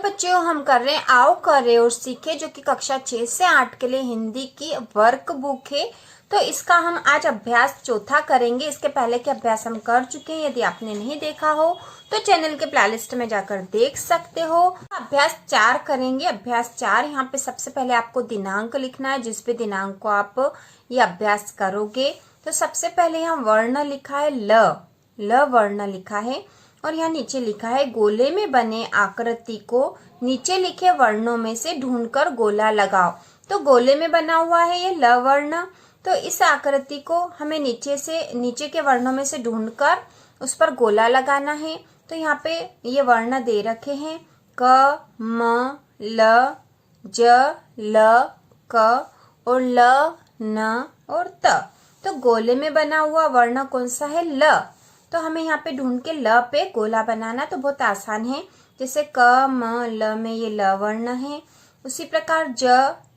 बच्चों हम कर रहे हैं आओ करे और सीखे, जो कि कक्षा 6 से 8 के लिए हिंदी की वर्क बुक है। तो इसका हम आज अभ्यास चौथा करेंगे। इसके पहले के अभ्यास हम कर चुके हैं। यदि आपने नहीं देखा हो तो चैनल के प्लेलिस्ट में जाकर देख सकते हो। अभ्यास 4 करेंगे। अभ्यास 4 यहाँ पे सबसे पहले आपको दिनांक लिखना है, जिस भी दिनांक को आप ये अभ्यास करोगे। तो सबसे पहले यहाँ वर्ण लिखा है ल वर्ण लिखा है, और यहाँ नीचे लिखा है गोले में बने आकृति को नीचे लिखे वर्णों में से ढूंढकर गोला लगाओ। तो गोले में बना हुआ है ये ल वर्ण, तो इस आकृति को हमें नीचे के वर्णों में से ढूंढकर उस पर गोला लगाना है। तो यहाँ पे ये वर्ण दे रखे हैं क, म, ल, ज, ल, क और ल, न और त। तो गोले में बना हुआ वर्ण कौन सा है? ल। तो हमें यहाँ पे ढूंढ के ल पे गोला बनाना तो बहुत आसान है। जैसे क, म, ल में ये ल वर्ण है, उसी प्रकार ज,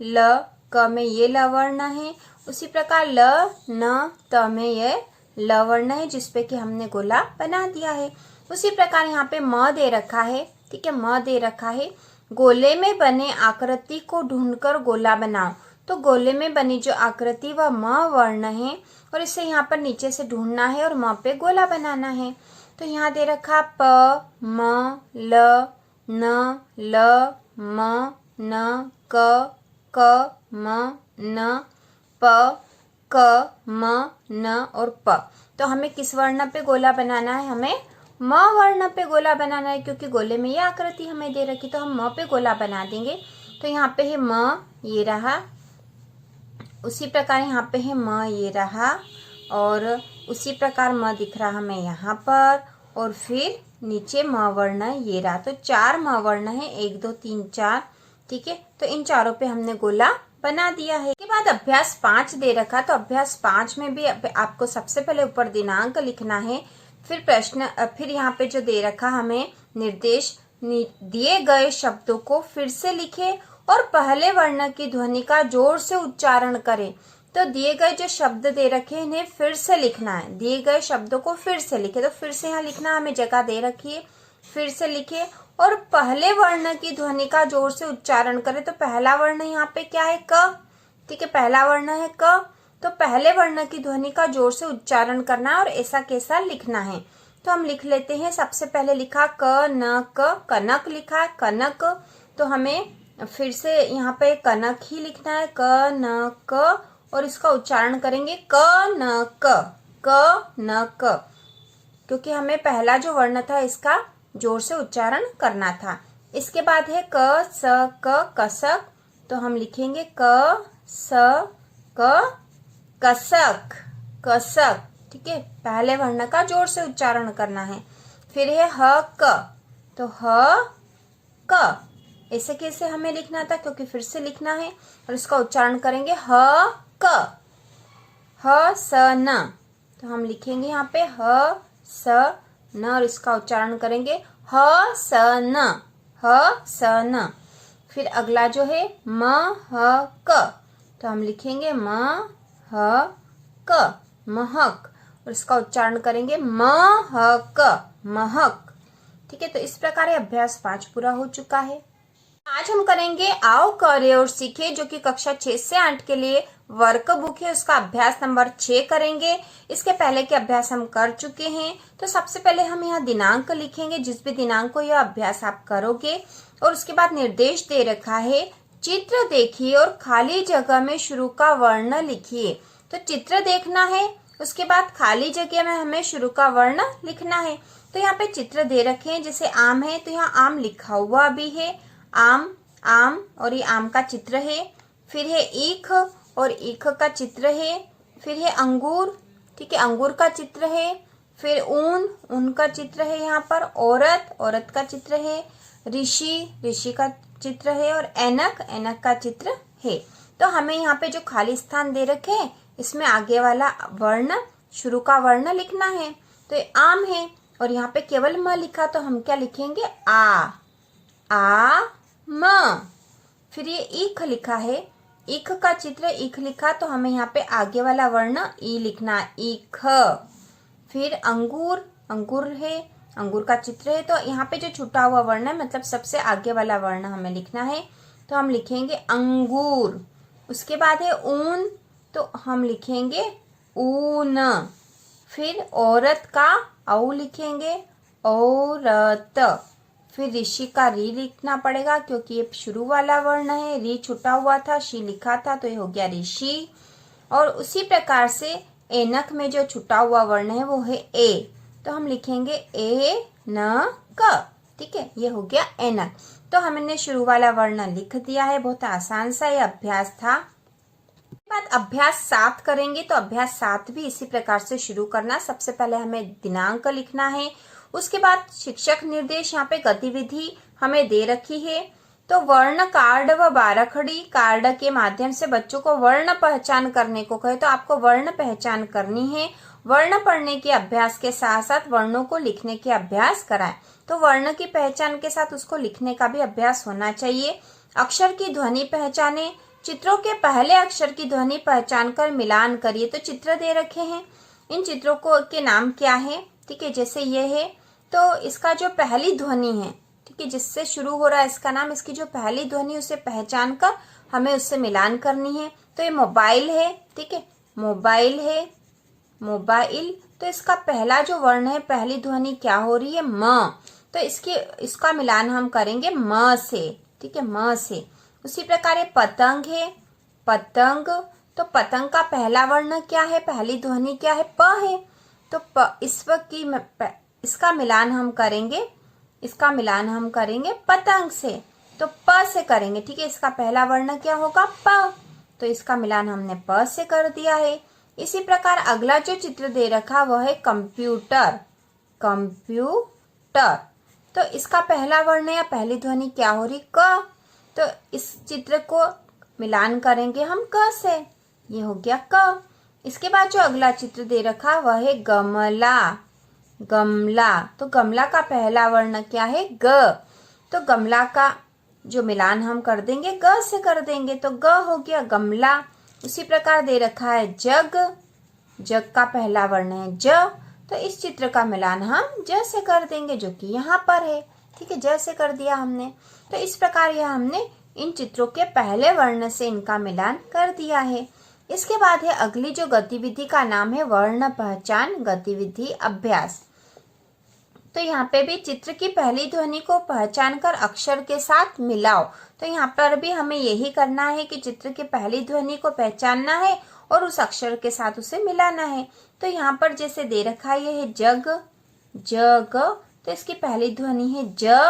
ल, क में ये ल वर्ण है, उसी प्रकार ल, न, त में ये ल वर्ण है, जिसपे कि हमने गोला बना दिया है। उसी प्रकार यहाँ पे म दे रखा है, ठीक है, म दे रखा है गोले में बने आकृति को ढूंढकर गोला बनाओ। तो गोले में बनी जो आकृति वह म वर्ण है, और इसे यहाँ पर नीचे से ढूंढना है और म पे गोला बनाना है। तो यहाँ दे रखा प, म, ल, न, ल, म, न, क, म, न, प, क, म, न और प। तो हमें किस वर्ण पे गोला बनाना है? हमें म वर्ण पे गोला बनाना है, क्योंकि गोले में ये आकृति हमें दे रखी, तो हम म पे गोला बना देंगे। तो यहाँ पे है म, ये रहा, उसी प्रकार यहाँ पे है म, ये रहा, और उसी प्रकार म दिख रहा हमें यहाँ पर, और फिर नीचे म वर्ण ये रहा। तो 4 म वर्ण है, 1 2 3 4, ठीक है। तो इन चारों पे हमने गोला बना दिया है। इसके बाद अभ्यास 5 दे रखा। तो अभ्यास 5 में भी आपको सबसे पहले ऊपर दिनांक लिखना है, फिर प्रश्न, फिर यहाँ पे जो दे रखा हमें निर्देश, दिए गए शब्दों को फिर से लिखे और पहले वर्ण की ध्वनि का जोर से उच्चारण करें। तो दिए गए जो शब्द दे रखे हैं इन्हें फिर से लिखना है। दिए गए शब्दों को फिर से लिखे, तो फिर से यहाँ लिखना, हमें जगह दे रखी है, फिर से लिखे और पहले वर्ण की ध्वनि का जोर से उच्चारण करें। तो पहला वर्ण यहाँ पे क्या है? क, ठीक है, पहला वर्ण है क। तो पहले वर्ण की ध्वनि का जोर से उच्चारण करना है और ऐसा कैसा लिखना है। तो हम लिख लेते हैं। सबसे पहले लिखा क न क, कनक लिखा है, कनक। तो हमें फिर से यहाँ पे कनक ही लिखना है, क न क, और इसका उच्चारण करेंगे क न क, क न क, क्योंकि हमें पहला जो वर्ण था इसका जोर से उच्चारण करना था। इसके बाद है क स क, कसक। तो हम लिखेंगे क स क, कसक, कसक, ठीक है, पहले वर्ण का जोर से उच्चारण करना है। फिर है ह क, तो ह क, ऐसे कैसे हमें लिखना था? क्योंकि फिर से लिखना है और इसका उच्चारण करेंगे ह क, ह स न। तो हम लिखेंगे यहाँ पे ह स न और इसका उच्चारण करेंगे ह स न, ह स न। फिर अगला जो है म ह क, तो हम लिखेंगे म ह क, महक, और इसका उच्चारण करेंगे म ह क, महक, ठीक है। तो इस प्रकार अभ्यास 5 पूरा हो चुका है। आज हम करेंगे आओ करे और सीखे, जो कि कक्षा 6 से 8 के लिए वर्क बुक है, उसका अभ्यास नंबर 6 करेंगे। इसके पहले के अभ्यास हम कर चुके हैं। तो सबसे पहले हम यहाँ दिनांक लिखेंगे, जिस भी दिनांक को यह अभ्यास आप करोगे, और उसके बाद निर्देश दे रखा है चित्र देखिए और खाली जगह में शुरू का वर्ण लिखिए। तो चित्र देखना है, उसके बाद खाली जगह में हमें शुरू का वर्ण लिखना है। तो यहाँ पे चित्र दे रखे हैं, जैसे आम है तो यहाँ आम लिखा हुआ भी है, आम, आम, और ये आम का चित्र है। फिर है ईख और ईख का चित्र है। फिर है अंगूर, ठीक है, अंगूर का चित्र है। फिर ऊन, ऊन का चित्र है यहाँ पर। औरत, औरत का चित्र है। ऋषि, ऋषि का चित्र है। और ऐनक, ऐनक का चित्र है। तो हमें यहाँ पे जो खाली स्थान दे रखे हैं इसमें आगे वाला वर्ण, शुरू का वर्ण लिखना है। तो ये आम है और यहाँ पे केवल म लिखा, तो हम क्या लिखेंगे? आ म। फिर ये ईख लिखा है, ईख का चित्र, ईख लिखा, तो हमें यहाँ पे आगे वाला वर्ण ई लिखना, ईख। फिर अंगूर, अंगूर है, अंगूर का चित्र है। तो यहाँ पे जो छुटा हुआ वर्ण है मतलब सबसे आगे वाला वर्ण हमें लिखना है, तो हम लिखेंगे अंगूर। उसके बाद है ऊन, तो हम लिखेंगे ऊन। फिर औरत का औ लिखेंगे औरत। फिर ऋषि का री लिखना पड़ेगा क्योंकि ये शुरू वाला वर्ण है, री छुटा हुआ था, शी लिखा था, तो ये हो गया ऋषि। और उसी प्रकार से एनक में जो छुटा हुआ वर्ण है वो है ए, तो हम लिखेंगे ए न क। ठीक है, ये हो गया एनक। तो हमने शुरू वाला वर्ण लिख दिया है। बहुत आसान सा ये अभ्यास था। बाद अभ्यास 7 करेंगे, तो अभ्यास 7 भी इसी प्रकार से शुरू करना। सबसे पहले हमें दिनांक लिखना है, उसके बाद शिक्षक निर्देश। यहाँ पे गतिविधि हमें दे रखी है, तो वर्ण कार्ड व बारखड़ी कार्ड के माध्यम से बच्चों को वर्ण पहचान करने को कहे, तो आपको वर्ण पहचान करनी है। वर्ण पढ़ने के अभ्यास के साथ साथ वर्णों को लिखने के अभ्यास कराएं। तो वर्ण की पहचान के साथ उसको लिखने का भी अभ्यास होना चाहिए। अक्षर की ध्वनि पहचाने, चित्रों के पहले अक्षर की ध्वनि पहचान कर मिलान करिए। तो चित्र दे रखे हैं, इन चित्रों को के नाम क्या है? ठीक है, जैसे ये है तो इसका जो पहली ध्वनि है, ठीक है, जिससे शुरू हो रहा है इसका नाम, इसकी जो पहली ध्वनि उसे पहचान कर हमें उससे मिलान करनी है। तो ये मोबाइल है, ठीक है, मोबाइल है, मोबाइल। तो इसका पहला जो वर्ण है, पहली ध्वनि क्या हो रही है? म। तो इसका मिलान हम करेंगे म से, ठीक है, म से। उसी प्रकार ये पतंग है, पतंग। तो पतंग का पहला वर्ण क्या है, पहली ध्वनि क्या है? प है। तो इसका मिलान हम करेंगे, इसका मिलान हम करेंगे पतंग से, तो प से करेंगे। ठीक है, इसका पहला वर्ण क्या होगा? प। तो इसका मिलान हमने प से कर दिया है। इसी प्रकार अगला जो चित्र दे रखा वह है कंप्यूटर, कंप्यूटर। तो इसका पहला वर्ण या पहली ध्वनि क्या हो रही? क। तो इस चित्र को मिलान करेंगे हम क से, ये हो गया क। इसके बाद जो अगला चित्र दे रखा वह है गमला, गमला। तो गमला का पहला वर्ण क्या है? ग। तो गमला का जो मिलान हम कर देंगे ग से कर देंगे, तो ग हो गया गमला। उसी प्रकार दे रखा है जग, जग का पहला वर्ण है ज। तो इस चित्र का मिलान हम ज से कर देंगे जो कि यहाँ पर है। ठीक है, ज से कर दिया हमने। तो इस प्रकार यह हमने इन चित्रों के पहले वर्ण से इनका मिलान कर दिया है। इसके बाद है अगली जो गतिविधि का नाम है वर्ण पहचान गतिविधि अभ्यास। तो यहाँ पे भी चित्र की पहली ध्वनि को पहचान कर अक्षर के साथ मिलाओ। तो यहाँ पर भी हमें यही करना है कि चित्र की पहली ध्वनि को पहचानना है और उस अक्षर के साथ उसे मिलाना है। तो यहाँ पर जैसे दे रखा है ये है जग, जग। तो इसकी पहली ध्वनि है ज।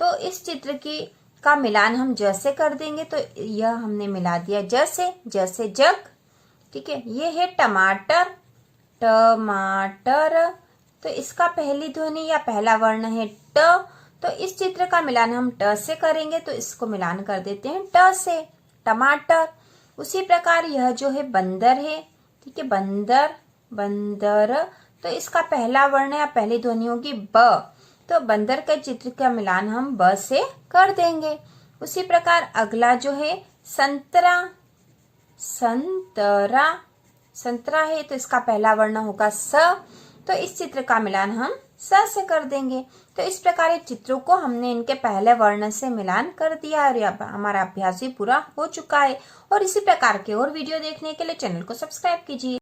तो इस चित्र की का मिलान हम ज से कर देंगे, तो यह हमने मिला दिया ज से जग। ठीक है, ये है टमाटर, टमाटर। तो इसका पहली ध्वनि या पहला वर्ण है ट। तो इस चित्र का मिलान हम ट से करेंगे, तो इसको मिलान कर देते हैं ट से, टमाटर। उसी प्रकार यह जो है बंदर है, ठीक है, बंदर, बंदर। तो इसका पहला वर्ण या पहली ध्वनि होगी ब। तो बंदर के चित्र का मिलान हम ब से कर देंगे। उसी प्रकार अगला जो है संतरा, संतरा, संतरा है। तो इसका पहला वर्ण होगा स। तो इस चित्र का मिलान हम स से कर देंगे। तो इस प्रकार चित्रों को हमने इनके पहले वर्ण से मिलान कर दिया और अब हमारा अभ्यास भी पूरा हो चुका है। और इसी प्रकार के और वीडियो देखने के लिए चैनल को सब्सक्राइब कीजिए।